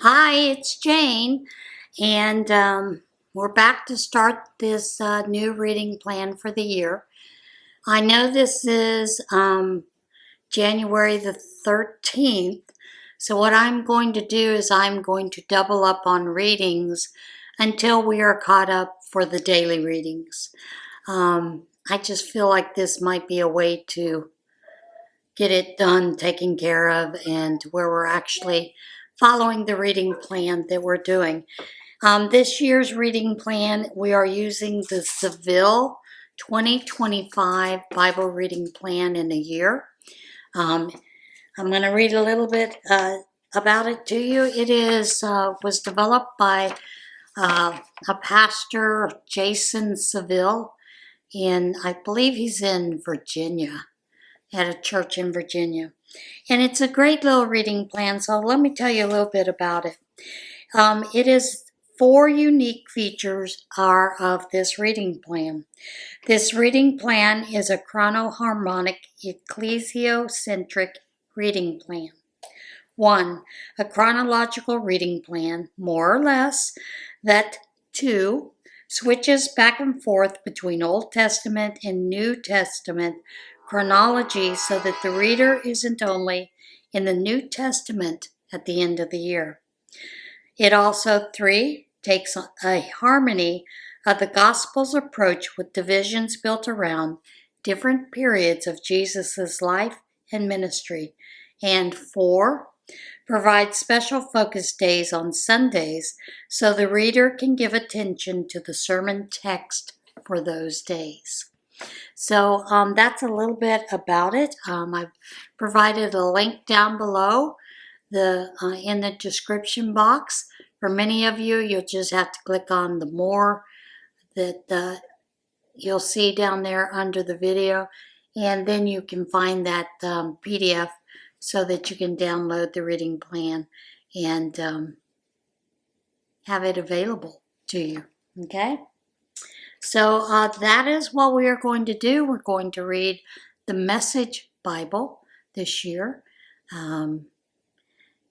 Hi, it's Jane, and we're back to start this new reading plan for the year. I know this is January the 13th, so what I'm going to do is I'm going to double up on readings until we are caught up for the daily readings. I just feel like this might be a way to get it done, taken care of, and where we're actually following the reading plan that we're doing. This year's reading plan, we are using the Seville 2025 Bible reading plan in a year. I'm going to read a little bit about it to you. It was developed by a pastor, Jason Seville, I believe he's in Virginia, at a church in Virginia. And it's a great little reading plan, so let me tell you a little bit about it. It is 4 unique features are of this reading plan. This reading plan is a chronoharmonic, ecclesiocentric reading plan. 1. A chronological reading plan, more or less, that 2. Switches back and forth between Old Testament and New Testament chronology so that the reader isn't only in the New Testament at the end of the year. It also, 3, takes a harmony of the Gospel's approach with divisions built around different periods of Jesus' life and ministry. And 4, provides special focus days on Sundays so the reader can give attention to the sermon text for those days. So that's a little bit about it. I've provided a link down below in the description box. For many of you, you'll just have to click on the more that you'll see down there under the video, and then you can find that PDF so that you can download the reading plan and have it available to you. Okay? So that is what we are going to do. We're going to read the Message Bible this year.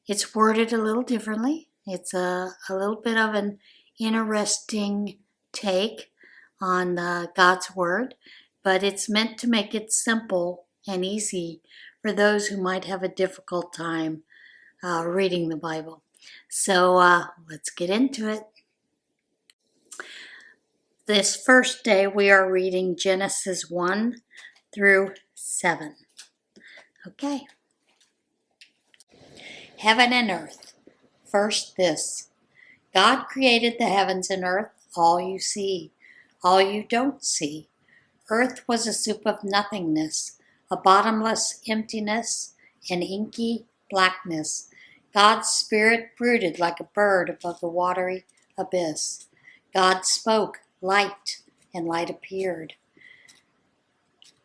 It's worded a little differently. It's a little bit of an interesting take on God's Word, but it's meant to make it simple and easy for those who might have a difficult time reading the Bible. So let's get into it. This first day we are reading Genesis 1 through 7. Okay. Heaven and earth. First this. God created the heavens and earth, all you see, all you don't see. Earth was a soup of nothingness, a bottomless emptiness, an inky blackness. God's Spirit brooded like a bird above the watery abyss. God spoke, light, and light appeared.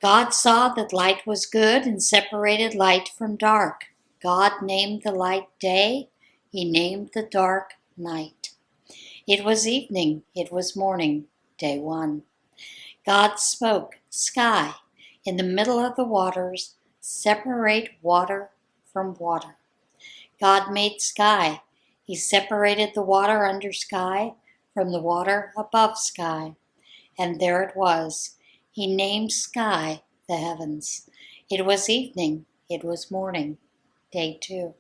God saw that light was good and separated light from dark. God named the light day, he named the dark night. It was evening, it was morning, day 1. God spoke, sky, in the middle of the waters, separate water from water. God made sky, he separated the water under sky from the water above sky. And there it was. He named sky the heavens. It was evening, it was morning, day 2.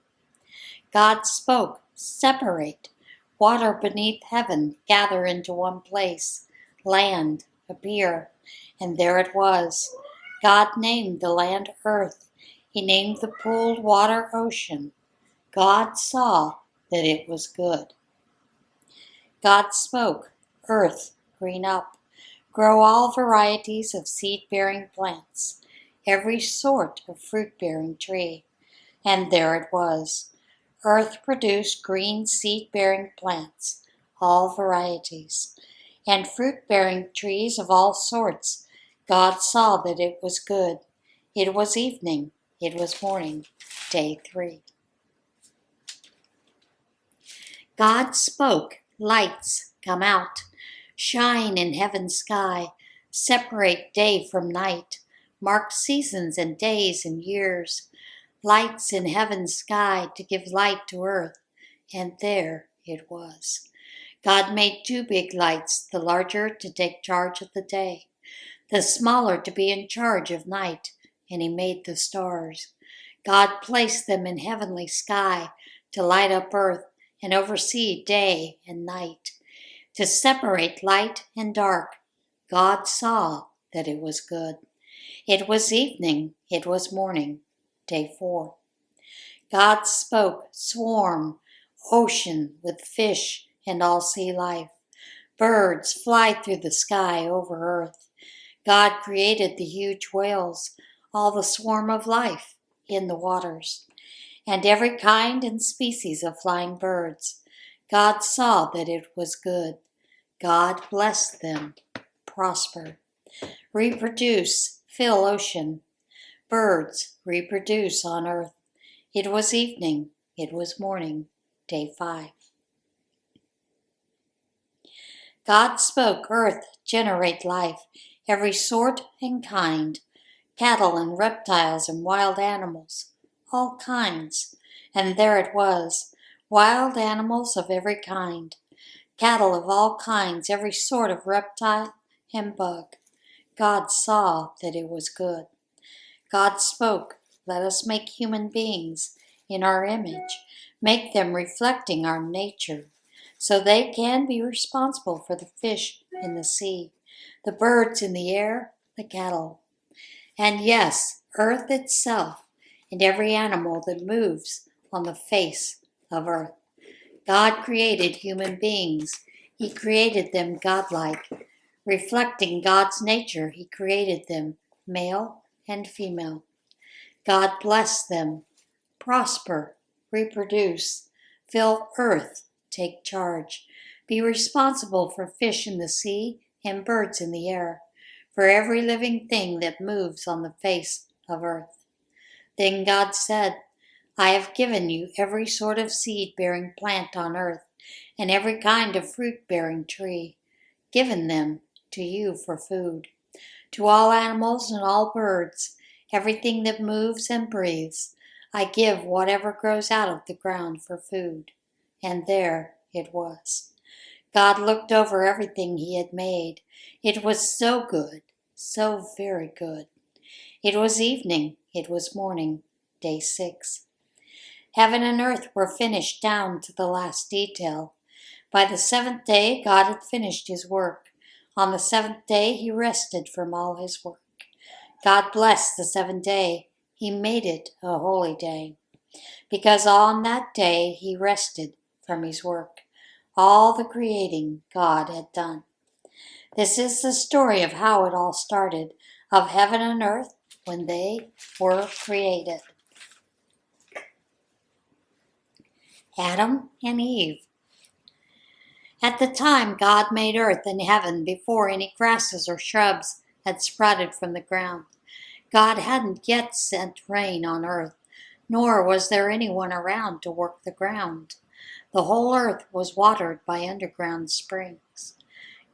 God spoke, separate, water beneath heaven gather into one place, land appear, and there it was. God named the land earth. He named the pooled water ocean. God saw that it was good. God spoke, earth, green up, grow all varieties of seed-bearing plants, every sort of fruit-bearing tree. And there it was. Earth produced green seed-bearing plants, all varieties, and fruit-bearing trees of all sorts. God saw that it was good. It was evening, it was morning, day 3. God spoke, lights, come out, shine in heaven's sky, separate day from night, mark seasons and days and years, lights in heaven's sky to give light to earth, and there it was. God made two big lights, the larger to take charge of the day, the smaller to be in charge of night, and he made the stars. God placed them in heavenly sky to light up earth and oversee day and night, to separate light and dark. God saw that it was good. It was evening, it was morning, day 4. God spoke, swarm, ocean with fish and all sea life. Birds fly through the sky over earth. God created the huge whales, all the swarm of life in the waters, and every kind and species of flying birds. God saw that it was good. God blessed them. Prosper. Reproduce, fill ocean. Birds reproduce on earth. It was evening, it was morning, day 5. God spoke, earth, generate life, every sort and kind, cattle and reptiles and wild animals, all kinds. And there it was, wild animals of every kind, cattle of all kinds, every sort of reptile and bug. God saw that it was good. God spoke, let us make human beings in our image, make them reflecting our nature, so they can be responsible for the fish in the sea, the birds in the air, the cattle, and yes, earth itself, and every animal that moves on the face of earth. God created human beings. He created them godlike. Reflecting God's nature, he created them, male and female. God blessed them. Prosper, reproduce, fill earth, take charge. Be responsible for fish in the sea and birds in the air, for every living thing that moves on the face of earth. Then God said, I have given you every sort of seed-bearing plant on earth, and every kind of fruit-bearing tree, given them to you for food. To all animals and all birds, everything that moves and breathes, I give whatever grows out of the ground for food. And there it was. God looked over everything he had made. It was so good, so very good. It was evening, it was morning, day 6. Heaven and earth were finished down to the last detail. By the 7th day, God had finished his work. On the 7th day, he rested from all his work. God blessed the 7th day. He made it a holy day, because on that day he rested from his work, all the creating God had done. This is the story of how it all started, of heaven and earth when they were created. Adam and Eve. At the time God made earth and heaven, before any grasses or shrubs had sprouted from the ground, God hadn't yet sent rain on earth, nor was there anyone around to work the ground. The whole earth was watered by underground springs.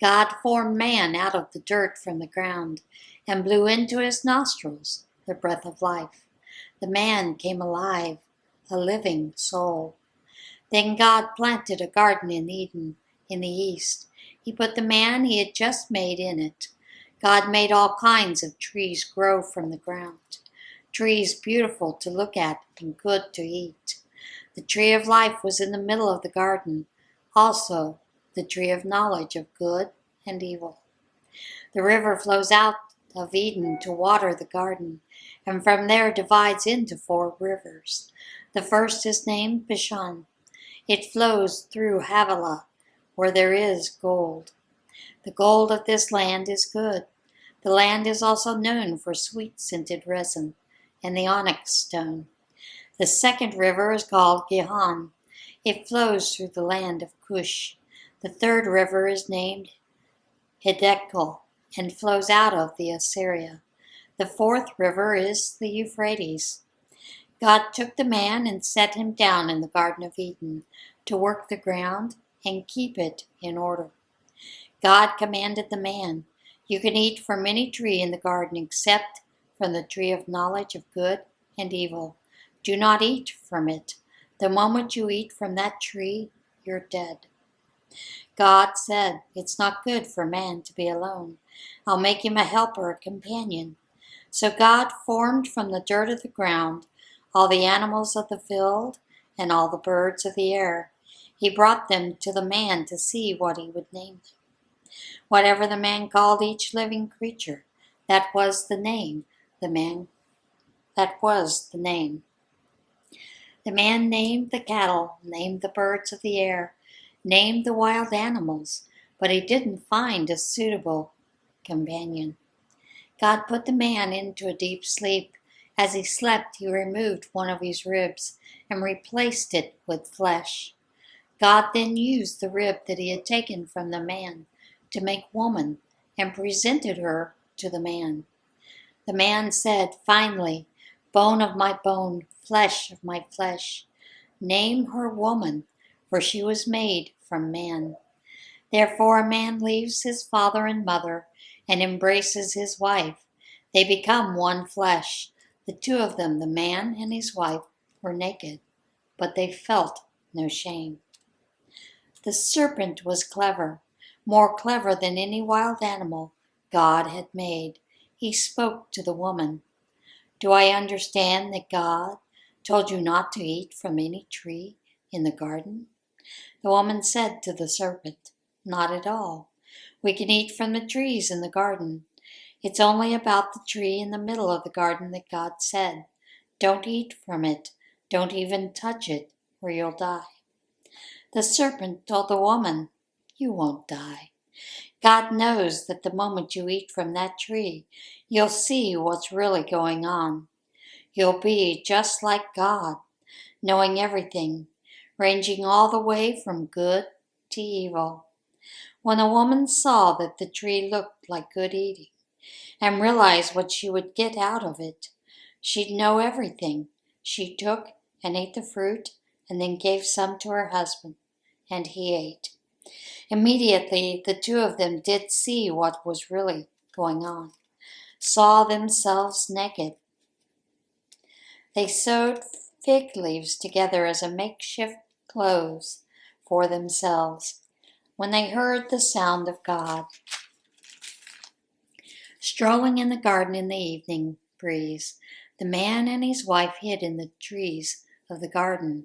God formed man out of the dirt from the ground and blew into his nostrils the breath of life. The man came alive, a living soul. Then God planted a garden in Eden in the east. He put the man he had just made in it. God made all kinds of trees grow from the ground, trees beautiful to look at and good to eat. The tree of life was in the middle of the garden, also the tree of knowledge of good and evil. The river flows out of Eden to water the garden, and from there divides into 4 rivers. The first is named Bashan. It flows through Havilah, where there is gold. The gold of this land is good. The land is also known for sweet-scented resin and the onyx stone. The second river is called Gihon. It flows through the land of Cush. The third river is named Hiddekel and flows out of the Assyria. The fourth river is the Euphrates. God took the man and set him down in the Garden of Eden to work the ground and keep it in order. God commanded the man, you can eat from any tree in the garden except from the tree of knowledge of good and evil. Do not eat from it. The moment you eat from that tree, you're dead. God said, it's not good for man to be alone. I'll make him a helper, a companion. So God formed from the dirt of the ground all the animals of the field and all the birds of the air. He brought them to the man to see what he would name them. Whatever the man called each living creature, that was the name. That was the name. The man named the cattle, named the birds of the air, named the wild animals, but he didn't find a suitable companion. God put the man into a deep sleep. As he slept, he removed one of his ribs and replaced it with flesh. God then used the rib that he had taken from the man to make woman and presented her to the man. The man said, finally, bone of my bone, flesh of my flesh. Name her woman, for she was made from man. Therefore a man leaves his father and mother and embraces his wife. They become one flesh. The two of them, the man and his wife, were naked, but they felt no shame. The serpent was clever, more clever than any wild animal God had made. He spoke to the woman. Do I understand that God told you not to eat from any tree in the garden? The woman said to the serpent, not at all. We can eat from the trees in the garden. It's only about the tree in the middle of the garden that God said, don't eat from it. Don't even touch it, or you'll die. The serpent told the woman, you won't die. God knows that the moment you eat from that tree, you'll see what's really going on. You'll be just like God, knowing everything, ranging all the way from good to evil. When a woman saw that the tree looked like good eating and realized what she would get out of it, she'd know everything. She took and ate the fruit and then gave some to her husband, and he ate. Immediately, the two of them did see what was really going on, saw themselves naked. They sewed fig leaves together as a makeshift clothes for themselves. When they heard the sound of God strolling in the garden in the evening breeze, the man and his wife hid in the trees of the garden,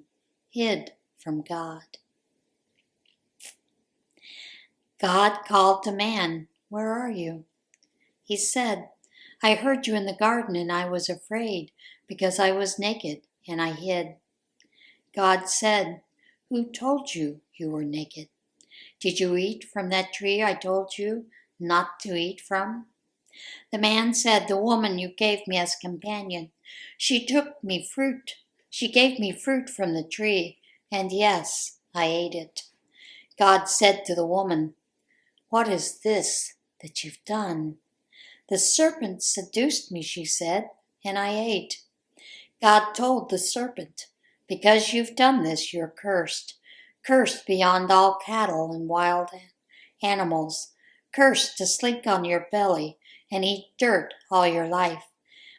hid from God. God called to man, where are you? He said, I heard you in the garden and I was afraid because I was naked and I hid. God said, who told you you were naked? Did you eat from that tree I told you not to eat from? The man said, the woman you gave me as companion, she gave me fruit from the tree, and yes, I ate it. God said to the woman, what is this that you've done? The serpent seduced me, she said, and I ate. God told the serpent, because you've done this, you're cursed. Cursed beyond all cattle and wild animals. Cursed to sleep on your belly and eat dirt all your life.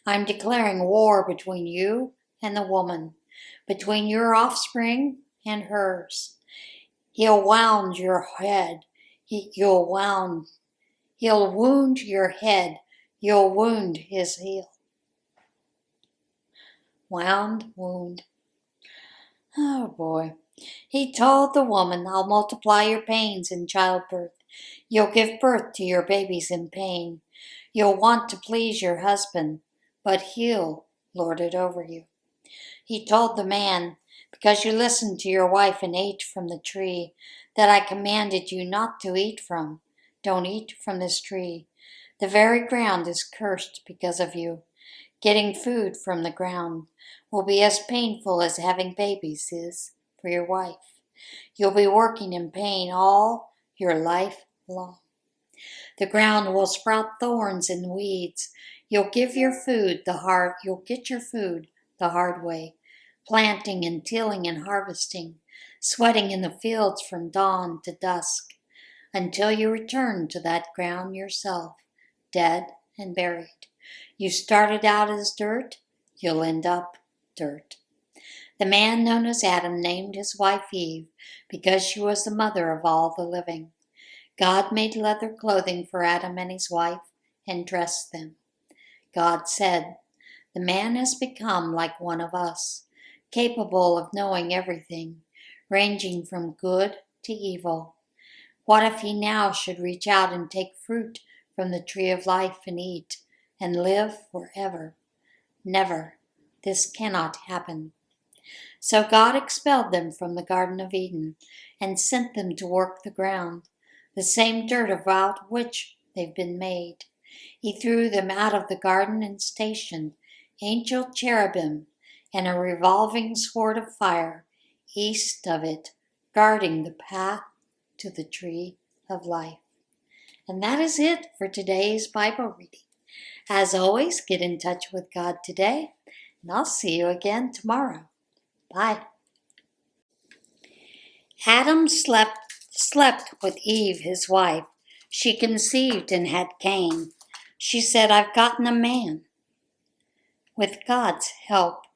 I'm declaring war between you and the woman, between your offspring and hers. He'll wound your head. He'll wound your head. You'll wound his heel. Wound. Oh boy. He told the woman, I'll multiply your pains in childbirth. You'll give birth to your babies in pain. You'll want to please your husband, but he'll lord it over you. He told the man, because you listened to your wife and ate from the tree that I commanded you not to eat from. Don't eat from this tree. The very ground is cursed because of you. Getting food from the ground will be as painful as having babies is for your wife. You'll be working in pain all your life long. The ground will sprout thorns and weeds. You'll get your food the hard way, planting and tilling and harvesting, sweating in the fields from dawn to dusk, until you return to that ground yourself, dead and buried. You started out as dirt, you'll end up dirt. The man known as Adam named his wife Eve because she was the mother of all the living. God made leather clothing for Adam and his wife and dressed them. God said, "The man has become like one of us, capable of knowing everything, ranging from good to evil. What if he now should reach out and take fruit from the tree of life and eat, and live forever? Never. This cannot happen." So God expelled them from the Garden of Eden and sent them to work the ground, the same dirt about which they've been made. He threw them out of the garden and stationed angel cherubim and a revolving sword of fire east of it, guarding the path to the tree of life. And that is it for today's Bible reading. As always, get in touch with God today, and I'll see you again tomorrow. Bye. Adam slept with Eve, his wife. She conceived and had Cain. She said, "I've gotten a man," with God's help.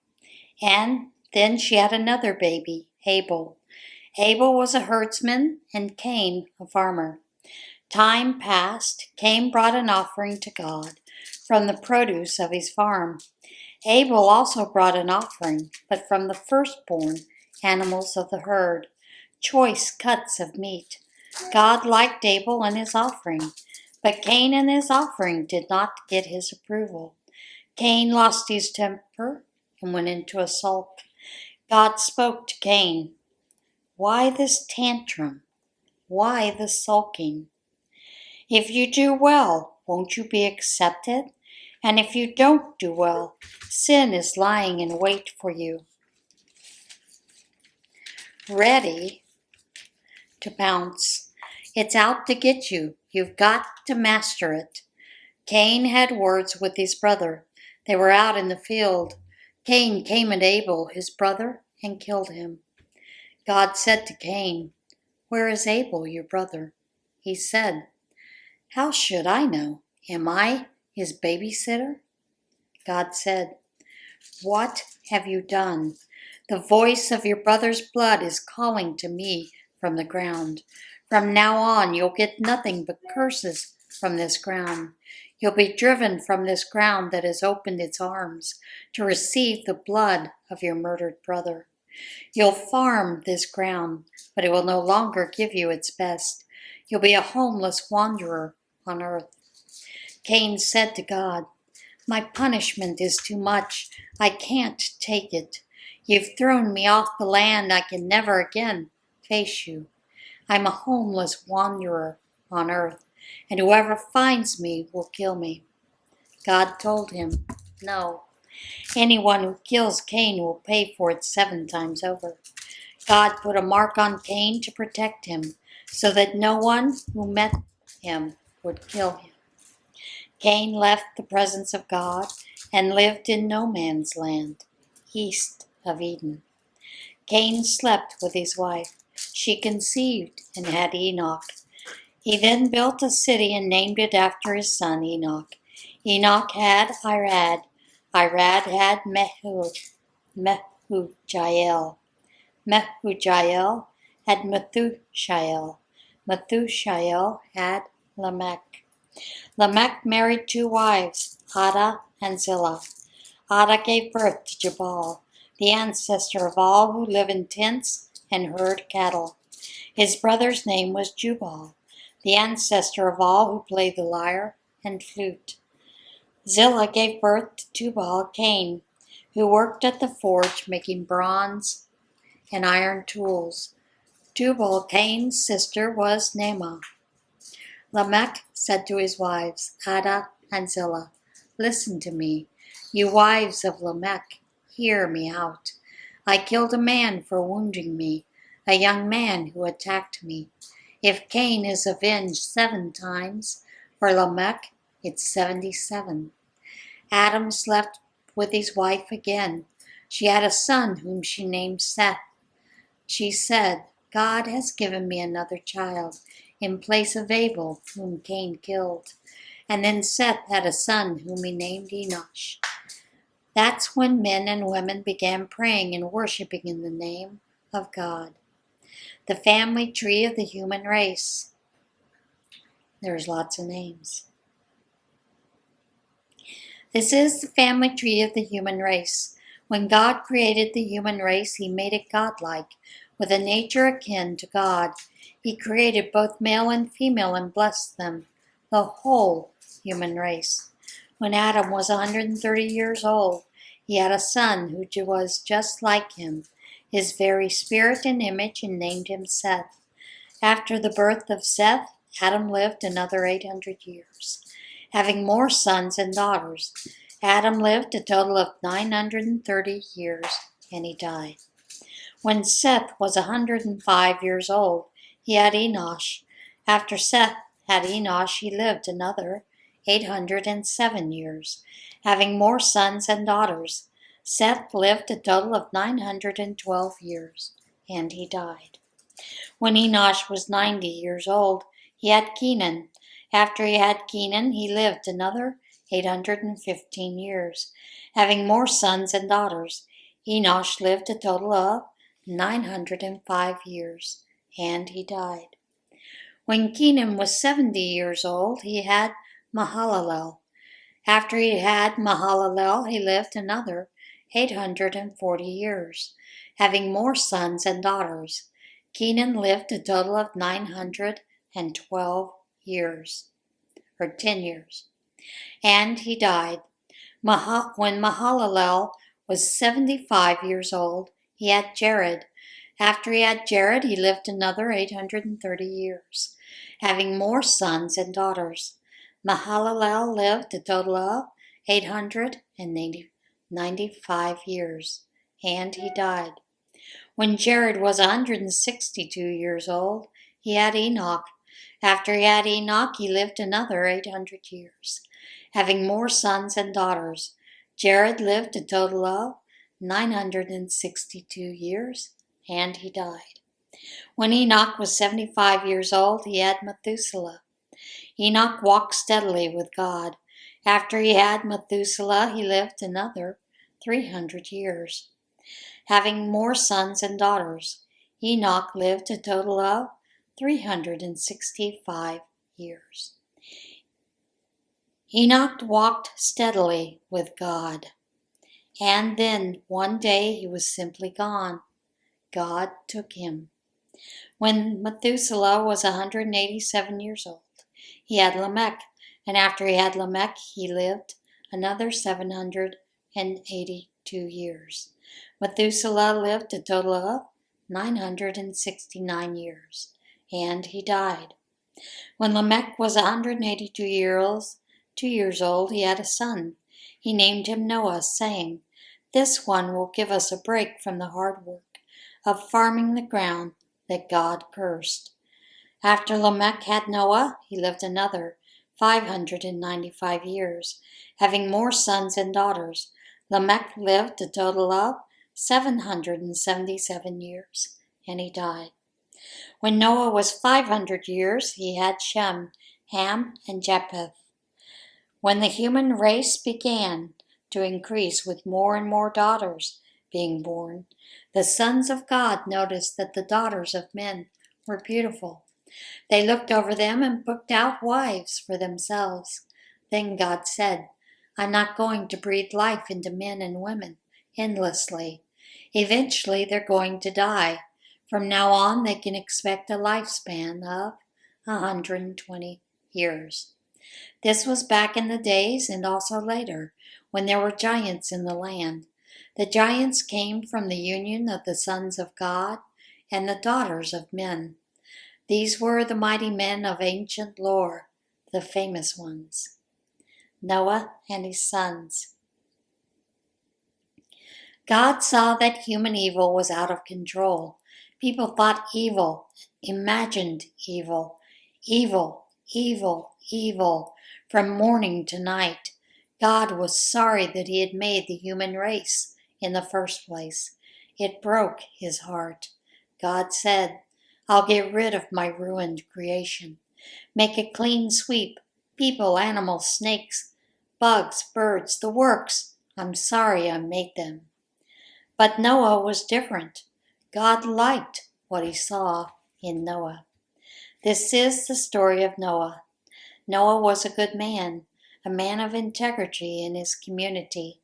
And then she had another baby, Abel. Abel was a herdsman and Cain a farmer. Time passed. Cain brought an offering to God from the produce of his farm. Abel also brought an offering, but from the firstborn animals of the herd, choice cuts of meat. God liked Abel and his offering, but Cain and his offering did not get his approval. Cain lost his temper and went into a sulk. God spoke to Cain, "Why this tantrum? Why the sulking? If you do well, won't you be accepted? And if you don't do well, sin is lying in wait for you, ready to pounce. It's out to get you. You've got to master it." Cain had words with his brother. They were out in the field. Cain came at Abel, his brother, and killed him. God said to Cain, "Where is Abel, your brother?" He said, "How should I know? Am I his babysitter?" God said, "What have you done? The voice of your brother's blood is calling to me from the ground. From now on, you'll get nothing but curses from this ground. You'll be driven from this ground that has opened its arms to receive the blood of your murdered brother. You'll farm this ground, but it will no longer give you its best. You'll be a homeless wanderer on earth." Cain said to God, "My punishment is too much. I can't take it. You've thrown me off the land. I can never again face you. I'm a homeless wanderer on earth, and whoever finds me will kill me." God told him, "No. Anyone who kills Cain will pay for it 7 times over." God put a mark on Cain to protect him, so that no one who met him would kill him. Cain left the presence of God and lived in no man's land, east of Eden. Cain slept with his wife. She conceived and had Enoch. He then built a city and named it after his son Enoch. Enoch had Irad. Irad had Mehujael. Mehujael had Methushael. Methushael had Lamech. Lamech married 2 wives, Ada and Zillah. Ada gave birth to Jabal, the ancestor of all who live in tents and herd cattle. His brother's name was Jubal, the ancestor of all who play the lyre and flute. Zillah gave birth to Tubal-Cain, who worked at the forge making bronze and iron tools. Tubal-Cain's sister was Naamah. Lamech said to his wives, Ada and Zillah, "Listen to me, you wives of Lamech, hear me out. I killed a man for wounding me, a young man who attacked me. If Cain is avenged 7 times, for Lamech it's 77. Adam slept with his wife again. She had a son whom she named Seth. She said, God has given me another child in place of Abel, whom Cain killed. And then Seth had a son whom he named Enosh. That's when men and women began praying and worshiping in the name of God. The family tree of the human race. There's lots of names. This is the family tree of the human race. When God created the human race, he made it godlike, with a nature akin to God. He created both male and female and blessed them, the whole human race. When Adam was 130 years old, he had a son who was just like him, his very spirit and image, and named him Seth. After the birth of Seth, Adam lived another 800 years, having more sons and daughters. Adam lived a total of 930 years, and he died. When Seth was 105 years old, he had Enosh. After Seth had Enosh, he lived another 807 years, having more sons and daughters. Seth lived a total of 912 years, and he died. When Enosh was 90 years old, he had Kenan. After he had Kenan, he lived another 815 years, having more sons and daughters. Enosh lived a total of 905 years, and he died. When Kenan was 70 years old, he had Mahalalel. After he had Mahalalel, he lived another 840 years, having more sons and daughters. Kenan lived a total of 912 years, or 10 years, and he died. When Mahalalel was 75 years old, he had Jared. After he had Jared, he lived another 830 years, having more sons and daughters. Mahalalel lived a total of 895 years, and he died. When Jared was 162 years old, he had Enoch. After he had Enoch, he lived another 800 years, having more sons and daughters. Jared lived a total of 962 years, and he died. When Enoch was 75 years old, he had Methuselah. Enoch walked steadily with God. After he had Methuselah, he lived another 300 years, having more sons and daughters. Enoch lived a total of 365 years. Enoch walked steadily with God, and then one day he was simply gone. God took him. When Methuselah was 187 years old, he had Lamech, and after he had Lamech, he lived another 782 years. Methuselah lived a total of 969 years, and he died. When Lamech was 182 years old, he had a son. He named him Noah, saying, "This one will give us a break from the hard work of farming the ground that God cursed." After Lamech had Noah, he lived another 595 years, having more sons and daughters. Lamech lived a total of 777 years, and he died. When Noah was 500 years, he had Shem, Ham, and Japheth. When the human race began to increase with more and more daughters being born, the sons of God noticed that the daughters of men were beautiful. They looked over them and picked out wives for themselves. Then God said, "I'm not going to breathe life into men and women endlessly. Eventually, they're going to die. From now on, they can expect a lifespan of 120 years." This was back in the days and also later, when there were giants in the land. The giants came from the union of the sons of God and the daughters of men. These were the mighty men of ancient lore, the famous ones. Noah and his sons. God saw that human evil was out of control. People thought evil, imagined evil, evil, evil, evil, from morning to night. God was sorry that he had made the human race in the first place. It broke his heart. God said, "I'll get rid of my ruined creation. Make a clean sweep. People, animals, snakes, bugs, birds, the works. I'm sorry I made them. But Noah was different. God liked what he saw in Noah. This is the story of Noah. Noah was a good man, a man of integrity in his community.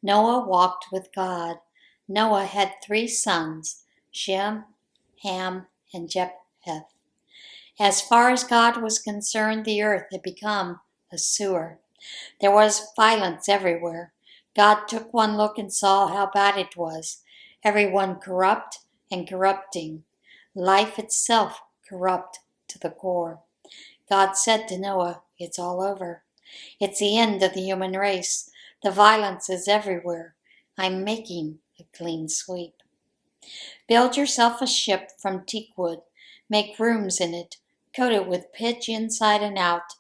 Noah walked with God. Noah had 3 sons, Shem, Ham, and Japheth. As far as God was concerned, the earth had become a sewer. There was violence everywhere. God took one look and saw how bad it was. Everyone corrupt and corrupting. Life itself corrupt to the core. God said to Noah, "It's all over. It's the end of the human race. The violence is everywhere. I'm making a clean sweep. Build yourself a ship from teak wood. Make rooms in it. Coat it with pitch inside and out.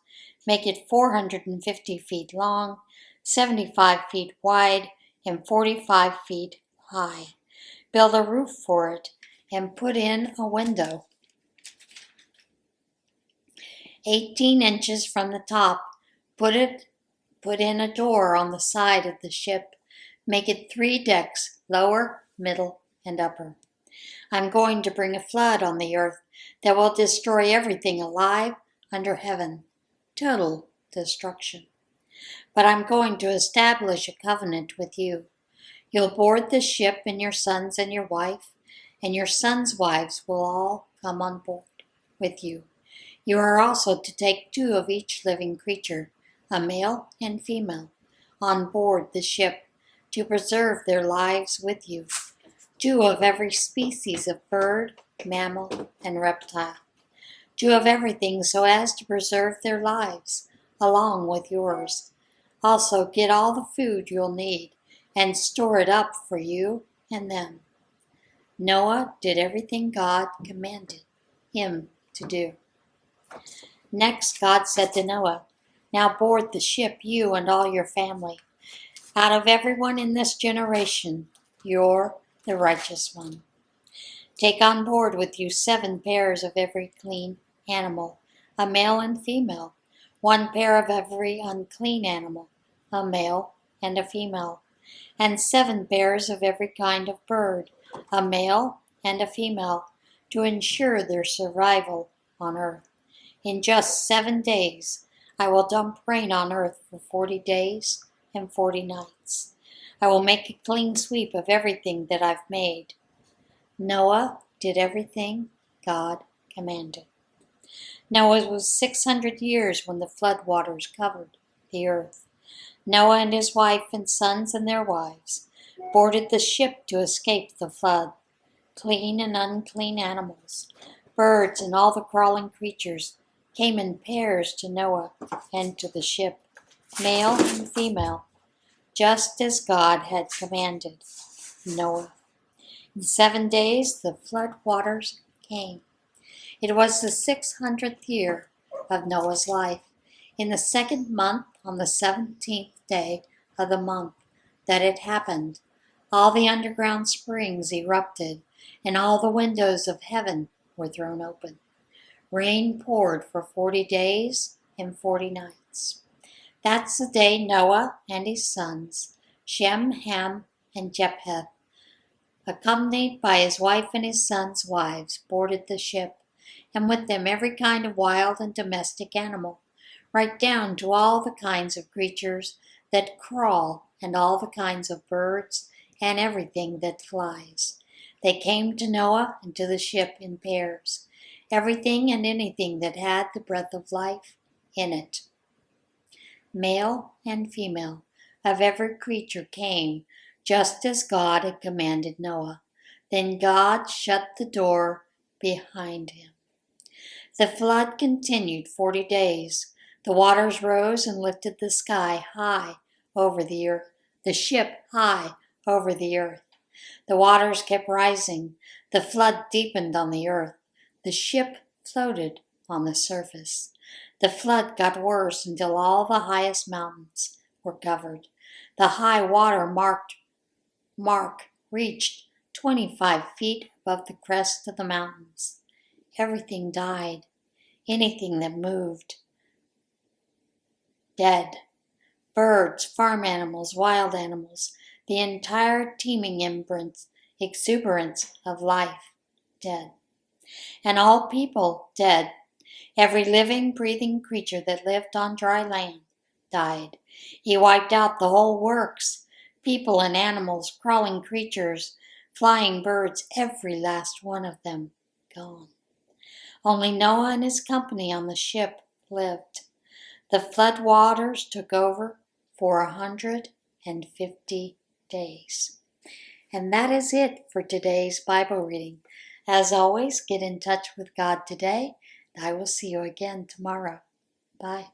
Make it 450 feet long, 75 feet wide, and 45 feet high. Build a roof for it and put in a window 18 inches from the top. Put in a door on the side of the ship. Make it 3 decks, lower, middle, and upper. I'm going to bring a flood on the earth that will destroy everything alive under heaven. Total destruction. But I'm going to establish a covenant with you. You'll board the ship, and your sons and your wife and your sons' wives will all come on board with you. You are also to take 2 of each living creature, a male and female, on board the ship to preserve their lives with you. 2 of every species of bird, mammal, and reptile. 2 of everything so as to preserve their lives, along with yours. Also get all the food you'll need and store it up for you and them. Noah did everything God commanded him to do. Next, God said to Noah, "Now board the ship, you and all your family. Out of everyone in this generation, you're the righteous one. Take on board with you 7 pairs of every clean animal, a male and female, 1 pair of every unclean animal, a male and a female, and 7 pairs of every kind of bird, a male and a female, to ensure their survival on earth. In just 7 days, I will dump rain on earth for 40 days and 40 nights. I will make a clean sweep of everything that I've made." Noah did everything God commanded. Noah was 600 years when the flood waters covered the earth. Noah and his wife and sons and their wives boarded the ship to escape the flood. Clean and unclean animals, birds, and all the crawling creatures came in pairs to Noah and to the ship, male and female, just as God had commanded Noah. In 7 days the flood waters came. It was the 600th year of Noah's life, in the 2nd month, on the 17th day of the month that it happened. All the underground springs erupted, and all the windows of heaven were thrown open. Rain poured for 40 days and 40 nights. That's the day Noah and his sons, Shem, Ham, and Japheth, accompanied by his wife and his sons' wives, boarded the ship, and with them every kind of wild and domestic animal, right down to all the kinds of creatures that crawl and all the kinds of birds and everything that flies. They came to Noah and to the ship in pairs, everything and anything that had the breath of life in it. Male and female of every creature came, just as God had commanded Noah. Then God shut the door behind him. The flood continued 40 days. The waters rose and lifted the sky high over the earth, the ship high over the earth. The waters kept rising. The flood deepened on the earth. The ship floated on the surface. The flood got worse until all the highest mountains were covered. The high water mark reached 25 feet above the crest of the mountains. Everything died. Anything that moved, dead. Birds, farm animals, wild animals, the entire teeming exuberance of life, dead. And all people, dead. Every living, breathing creature that lived on dry land died. He wiped out the whole works, people and animals, crawling creatures, flying birds, every last one of them gone. Only Noah and his company on the ship lived. The flood waters took over for 150 days. And that is it for today's Bible reading. As always, get in touch with God today. I will see you again tomorrow. Bye.